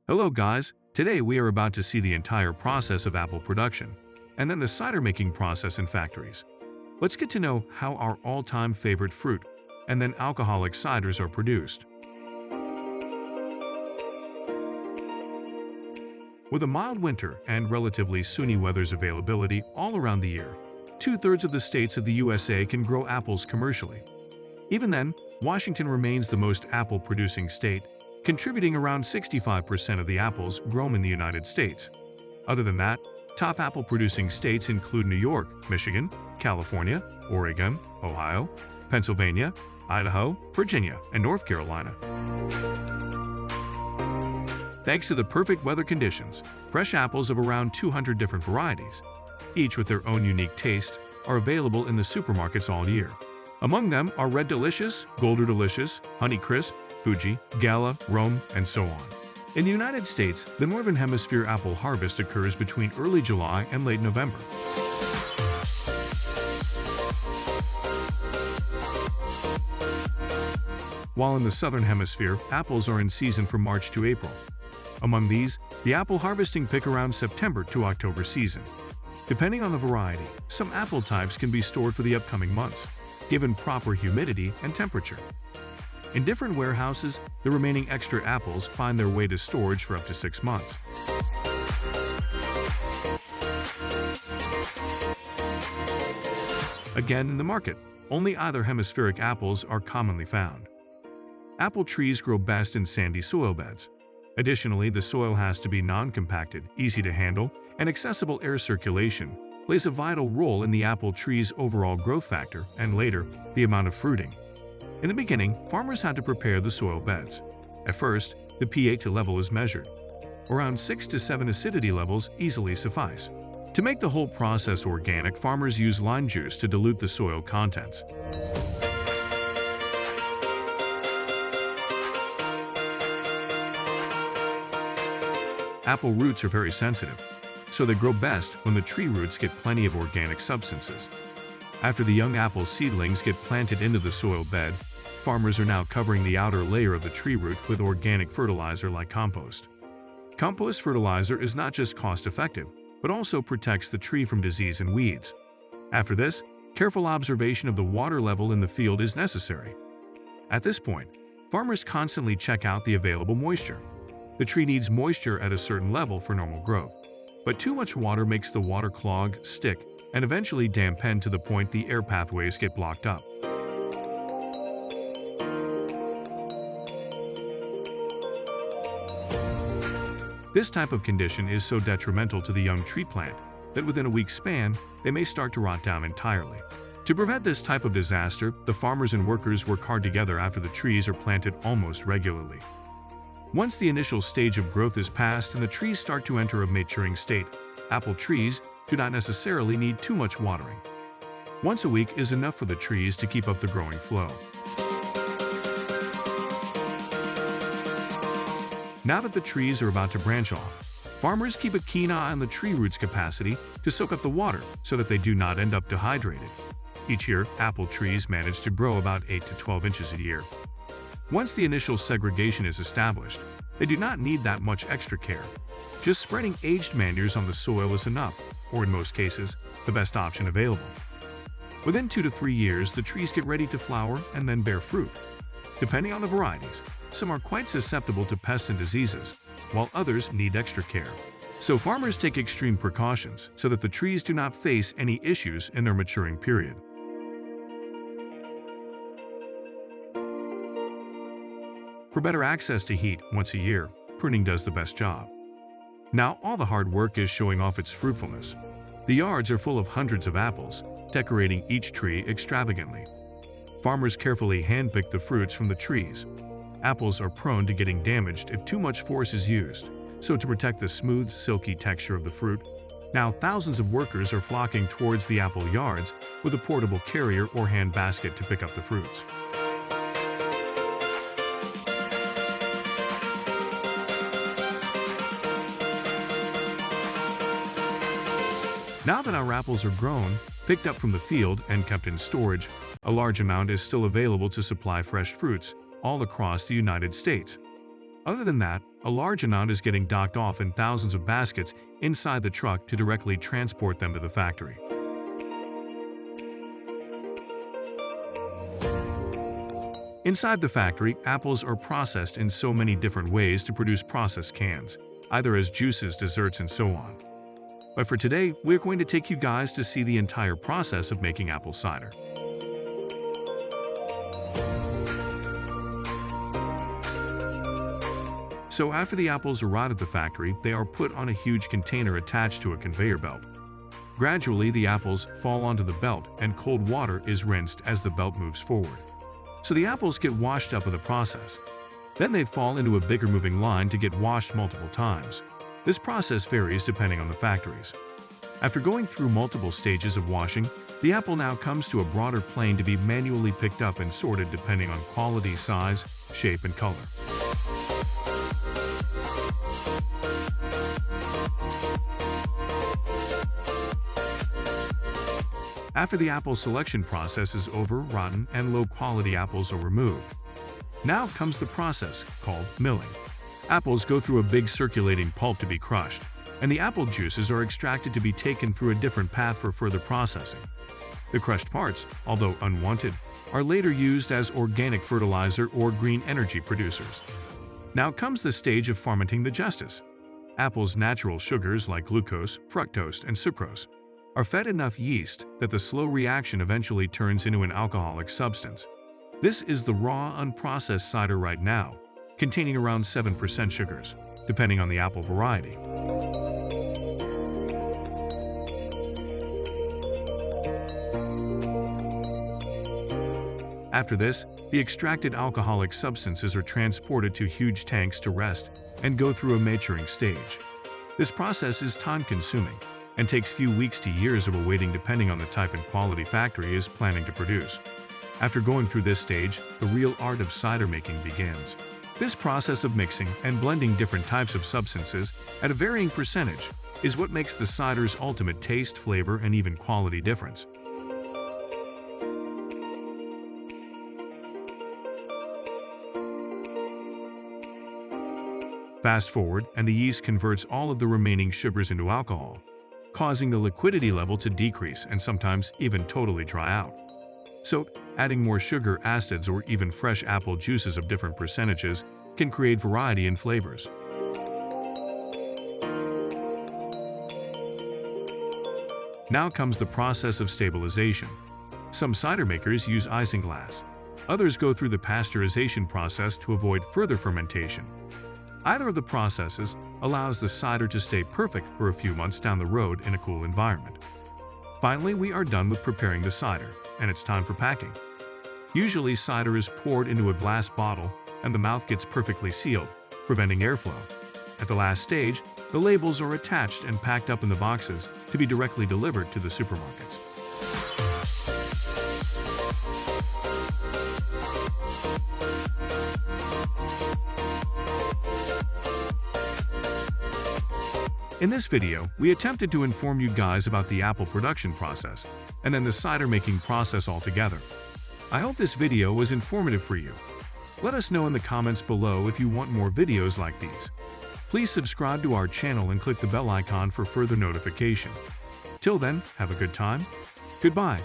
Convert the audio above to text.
Hello guys, today we are about to see the entire process of apple production, and then the cider making process in factories. Let's get to know how our all-time favorite fruit, and then alcoholic ciders are produced. With a mild winter and relatively sunny weather's availability all around the year, 2/3 of the states of the USA can grow apples commercially. Even then, Washington remains the most apple-producing state, contributing around 65% of the apples grown in the United States. Other than that, top apple-producing states include New York, Michigan, California, Oregon, Ohio, Pennsylvania, Idaho, Virginia, and North Carolina. Thanks to the perfect weather conditions, fresh apples of around 200 different varieties, each with their own unique taste, are available in the supermarkets all year. Among them are Red Delicious, Golden Delicious, Honey Crisp, Fuji, Gala, Rome, and so on. In the United States, the Northern Hemisphere apple harvest occurs between early July and late November. While in the Southern Hemisphere, apples are in season from March to April. Among these, the apple harvesting pick around September to October season. Depending on the variety, some apple types can be stored for the upcoming months, given proper humidity and temperature. In different warehouses, the remaining extra apples find their way to storage for up to 6 months. Again, in the market, only either hemispheric apples are commonly found. Apple trees grow best in sandy soil beds. Additionally, the soil has to be non-compacted, easy to handle, and accessible air circulation plays a vital role in the apple tree's overall growth factor and later, the amount of fruiting. In the beginning, farmers had to prepare the soil beds. At first, the pH level is measured. Around 6 to 7 acidity levels easily suffice. To make the whole process organic, farmers use lime juice to dilute the soil contents. Apple roots are very sensitive, so they grow best when the tree roots get plenty of organic substances. After the young apple seedlings get planted into the soil bed, farmers are now covering the outer layer of the tree root with organic fertilizer like compost. Compost fertilizer is not just cost-effective, but also protects the tree from disease and weeds. After this, careful observation of the water level in the field is necessary. At this point, farmers constantly check out the available moisture. The tree needs moisture at a certain level for normal growth, but too much water makes the water clog, stick, and eventually dampen to the point the air pathways get blocked up. This type of condition is so detrimental to the young tree plant that within a week's span, they may start to rot down entirely. To prevent this type of disaster, the farmers and workers work hard together after the trees are planted almost regularly. Once the initial stage of growth is passed and the trees start to enter a maturing state, apple trees do not necessarily need too much watering. Once a week is enough for the trees to keep up the growing flow. Now that the trees are about to branch off, farmers keep a keen eye on the tree roots' capacity to soak up the water so that they do not end up dehydrated. Each year, apple trees manage to grow about 8 to 12 inches a year. Once the initial segregation is established, they do not need that much extra care. Just spreading aged manures on the soil is enough, or in most cases, the best option available. Within 2 to 3 years, the trees get ready to flower and then bear fruit. Depending on the varieties, some are quite susceptible to pests and diseases, while others need extra care. So farmers take extreme precautions so that the trees do not face any issues in their maturing period. For better access to heat once a year, pruning does the best job. Now all the hard work is showing off its fruitfulness. The yards are full of hundreds of apples, decorating each tree extravagantly. Farmers carefully handpick the fruits from the trees. Apples are prone to getting damaged if too much force is used, so to protect the smooth, silky texture of the fruit, now thousands of workers are flocking towards the apple yards with a portable carrier or hand basket to pick up the fruits. Now that our apples are grown, picked up from the field, and kept in storage, a large amount is still available to supply fresh fruits all across the United States. Other than that, A large amount is getting docked off in thousands of baskets inside the truck to directly transport them to the factory. Inside the factory, apples are processed in so many different ways to produce processed cans, either as juices, desserts, and so on. But for today, we're going to take you guys to see the entire process of making apple cider. So after the apples arrive at the factory, they are put on a huge container attached to a conveyor belt. Gradually, the apples fall onto the belt and cold water is rinsed as the belt moves forward. So the apples get washed up in the process. Then they fall into a bigger moving line to get washed multiple times. This process varies depending on the factories. After going through multiple stages of washing, the apple now comes to a broader plane to be manually picked up and sorted depending on quality, size, shape, and color. After the apple selection process is over, rotten and low-quality apples are removed. Now comes the process called milling. Apples go through a big circulating pulp to be crushed, and the apple juices are extracted to be taken through a different path for further processing. The crushed parts, although unwanted, are later used as organic fertilizer or green energy producers. Now comes the stage of fermenting the juices. Apples' natural sugars like glucose, fructose, and sucrose are fed enough yeast that the slow reaction eventually turns into an alcoholic substance. This is the raw, unprocessed cider right now, containing around 7% sugars, depending on the apple variety. After this, the extracted alcoholic substances are transported to huge tanks to rest and go through a maturing stage. This process is time-consuming and takes few weeks to years of awaiting depending on the type and quality factory is planning to produce. After going through this stage, the real art of cider making begins. This process of mixing and blending different types of substances at a varying percentage is what makes the cider's ultimate taste, flavor, and even quality difference. Fast forward, and the yeast converts all of the remaining sugars into alcohol, causing the liquidity level to decrease and sometimes even totally dry out. So, adding more sugar, acids, or even fresh apple juices of different percentages can create variety in flavors. Now comes the process of stabilization. Some cider makers use isinglass. Others go through the pasteurization process to avoid further fermentation. Either of the processes allows the cider to stay perfect for a few months down the road in a cool environment. Finally, we are done with preparing the cider, and it's time for packing. Usually, cider is poured into a glass bottle, and the mouth gets perfectly sealed, preventing airflow. At the last stage, the labels are attached and packed up in the boxes to be directly delivered to the supermarkets. In this video, we attempted to inform you guys about the apple production process and then the cider making process altogether. I hope this video was informative for you. Let us know in the comments below if you want more videos like these. Please subscribe to our channel and click the bell icon for further notification. Till then, have a good time. Goodbye.